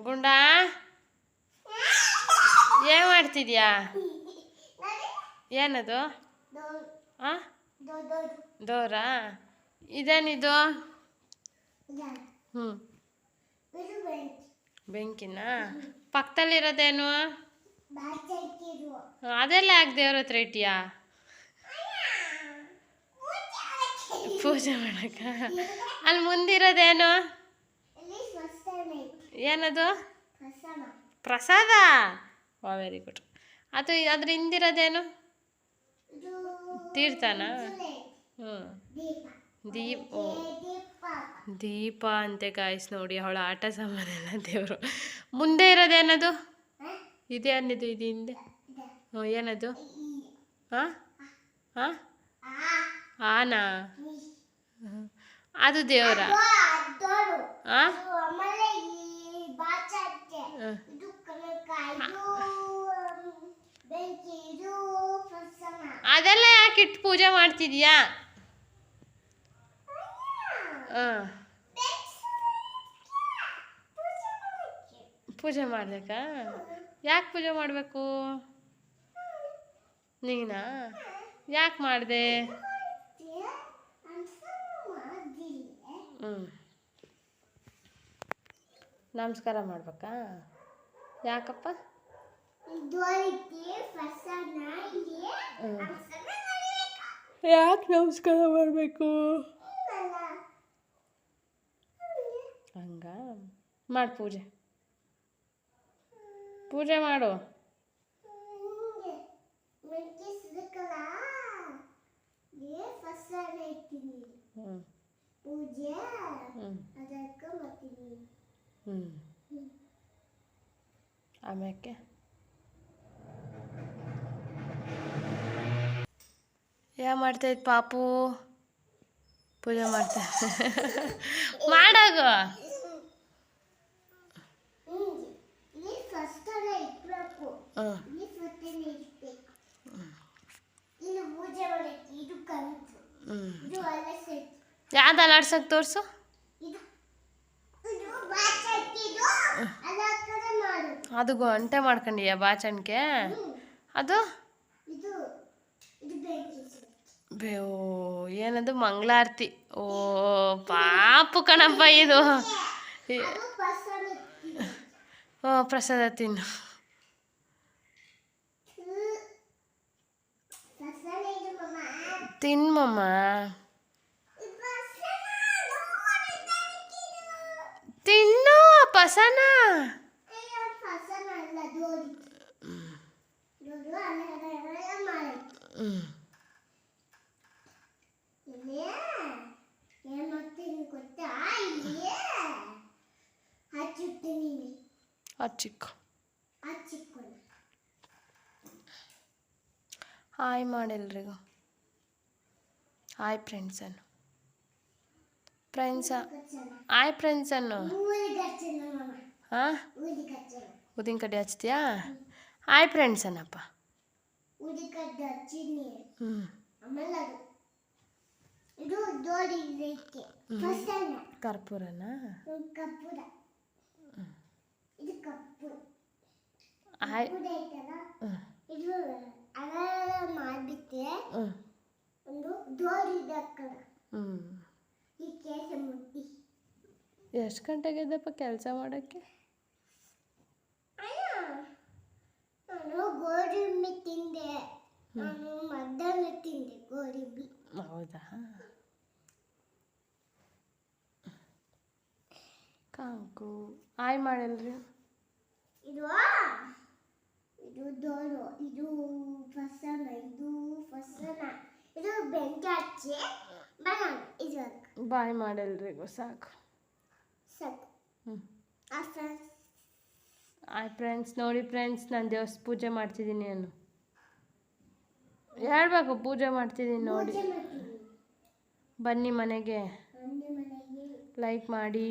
ಗುಂಡಾ ಏನು ಮಾಡ್ತಿದ್ಯಾ? ಏನದು? ಹಾಂ, ಡೋರಾ? ಇದೇನಿದು? ಹ್ಞೂ, ಬೆಂಕಿನ ಪಕ್ಕದಲ್ಲಿರೋದೇನು? ಅದೆಲ್ಲ ಯಾಕೆ ದೇವ್ರ ಹತ್ರ ಇಟ್ಟಿಯಾ? ಪೂಜೆ ಮಾಡಕ್ಕ. ಅಲ್ಲಿ ಮುಂದಿರೋದೇನು? ಏನದು? ಪ್ರಸಾದ. ವಾ, ವೆರಿ ಗುಡ್. ಅದು ಅದ್ರ ಹಿಂದಿರೋದೇನು? ತೀರ್ಥನ? ಹ್ಞೂ, ದೀಪ ಅಂತೆ ಗಾಯ್ಸ್. ನೋಡಿ ಅವಳ ಆಟ ಸಾಮಾನೆಲ್ಲ ದೇವರು. ಮುಂದೆ ಇರೋದೇನದು? ಇದೇನಿದು? ಇದು ಹಿಂದೆ? ಹ್ಞೂ, ಏನದು? ಹಾಂ ಹಾಂ, ಆನಾ? ಅದು ದೇವರ? ಹಾಂ, ಅದೆಲ್ಲ ಯಾಕೆ ಇಟ್ಟು ಪೂಜೆ ಮಾಡ್ತಿದ್ಯಾ? ಹಾಂ, ಪೂಜೆ ಮಾಡ್ಬೇಕಾ? ಯಾಕೆ ಪೂಜೆ ಮಾಡಬೇಕು? ನೀನಾ? ಯಾಕೆ ಮಾಡಿದೆ? ಹ್ಞೂ, ನಮಸ್ಕಾರ ಮಾಡ್ಬೇಕಾ? ಯಾಕಪ್ಪ? ಯಾಕೆ ನಮಸ್ಕಾರ ಮಾಡಬೇಕು? ಹಂಗ ಮಾಡಿ ಪೂಜೆ. ಪೂಜೆ ಮಾಡು. ಆಮ್ಯಾಕೆ ಯಾ ಮಾಡ್ತಾಯಿತ್ತು ಪಾಪು? ಪೂಜೆ ಮಾಡ್ತಾ ಮಾಡಾಗ. ಯಾವ್ದು ಅಲ್ಲಾಡ್ಸಕ್ಕೆ ತೋರಿಸು. ಅದು ಗಂಟೆ ಮಾಡ್ಕೊಂಡಿಯಾ ಬಾಚಣಿಕೆ? ಅದು ಬೇವು ಏನದು? ಮಂಗಳಾರತಿ. ಓ ಪಾಪು ಕಣಪ್ಪ ಇದು. ಓ, ಪ್ರಸಾದ ತಿನ್ನು. ತಿನ್ನಮ್ಮ. ತಿನ್ನು ಪಸನ. ಚಿಕ್ಕು ಹಾಯ್ ಮಾಡೆಲ್ರಿಗೂ. ಹಾಯ್ ಫ್ರೆಂಡ್ಸ್ ಅನ್ನು. ಹಾಯ್ ಫ್ರೆಂಡ್ಸ್ ಅನ್ನು. ಹಾಂ, ಉದಿನ ಕಡ್ಡಿ ಹಚ್ತೀಯಾ? ಹಾಯ್ ಫ್ರೆಂಡ್ಸ್ ಅನ್ನಪ್ಪ. ಕರ್ಪೂರನ? ಎಷ್ಟು ಗಂಟೆಗೆ ಎದ್ದಪ್ಪ ಕೆಲಸ ಮಾಡೋಕ್ಕೆ? ಗೋಡಂಬಿ ತಿಂದೆ, ನಾನು ಮಧ್ಯಾಹ್ನ ತಿಂದೆ ಗೋಡಂಬಿ. ಹೌದಾ? ಕಾಂಕು ಹಾಯ್ ಮಾಡಲ್ರಿ. ಇದು ದೋರು, ಇದು ಫಸನ, ಇದು ಬೆಂಕಿ ಹಚ್ಚಿ ಇದು ಬಾಯ್ ಮಾಡಲ್ರಿಗೂ. ಸಾಕು. Hi friends. ನೋಡಿ ಫ್ರೆಂಡ್ಸ್, ನಾನು ದೇವಸ್ಥಾನ ಪೂಜೆ ಮಾಡ್ತಿದ್ದೀನಿ. ನಾನು ಹೇಳ್ಬೇಕು ಪೂಜೆ ಮಾಡ್ತಿದ್ದೀನಿ ನೋಡಿ. ಬನ್ನಿ ಮನೆಗೆ. ಲೈಕ್ ಮಾಡಿ.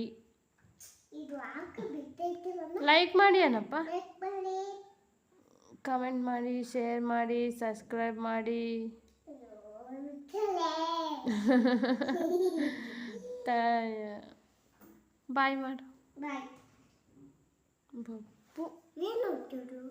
ಲೈಕ್ ಮಾಡಿ ಏನಪ್ಪ. ಕಮೆಂಟ್ ಮಾಡಿ, ಶೇರ್ ಮಾಡಿ, ಸಬ್ಸ್ಕ್ರೈಬ್ ಮಾಡಿ. ಬಾಯ್ ಮಾಡು. ಬಪ್ಪು ಏನು ಹುಟ್ಟೋದು